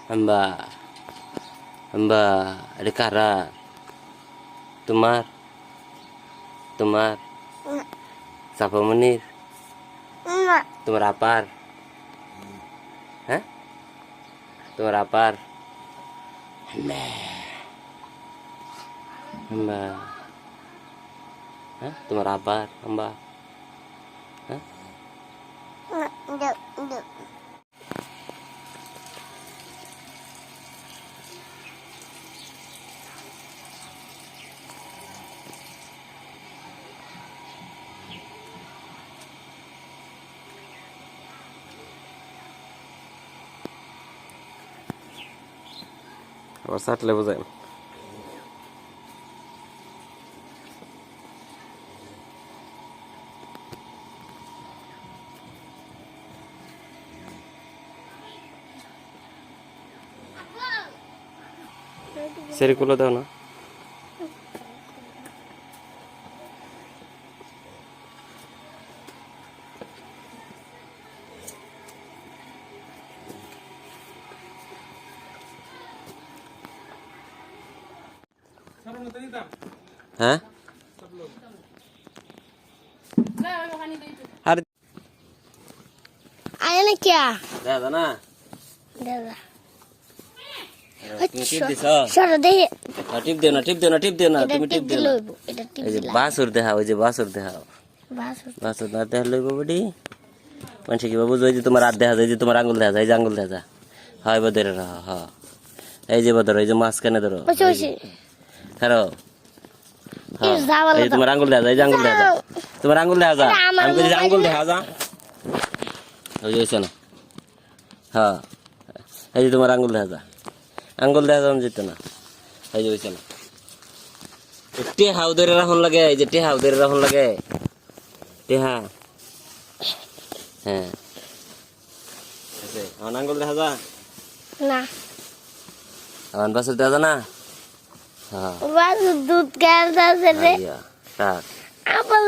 আম্বা আম্বা এটা কারা তোমার তোমার সাফামনির তোমার আপার হ্যাঁ তোমার আপার আম্বা হ্যাঁ তোমার আপার আম্বা হ্যাঁ আবার সাটলে বোঝায় সেরিকুলো দাও না হ্যাঁ আর आया ना क्या দাদা না दादा তুমি টিপ দিছ सर दे টিপ দিও না টিপ দিও না টিপ দিও না তুমি টিপ দিও না এটা টিপ এই যে দিলা বাসুর দেখাও ওই যে বাসুর দেখাও বাস বাসুর না দেখা লইব বডি মানুষ কি বাবু ওই যে তোমার হাত দেখা যায় এই যে তোমার আঙ্গুল দেখা যায় এই যে আঙ্গুল দেখা যায় হয় বদরে রহ হ্যাঁ এই যে বদর এই যে মাঝখানে ধরো বসে বসে ধরো হ্যাঁ ইস দাওয়াল এই যে তোমার আঙ্গুল দেখা যায় এই যে আঙ্গুল দেখা যায় তোমার আঙ্গুল দেখা যায় আমি কই যে আঙ্গুল দেখা যায় ওই যে হইছে না হ্যাঁ এই যে তোমার আঙ্গুল দেখা যায় আঙ্গুল দেখা যান যেত না এই যে হইছে না টেহা ধরে রাখুন লাগে এই যে টেহা ধরে রাখুন লাগে টেহা হ্যাঁ আমার আঙ্গুল দেখা যা না আমার বাসুর দেখা যা না হ্যাঁ বাস দুধ খেলতে আছে রে থাক আবার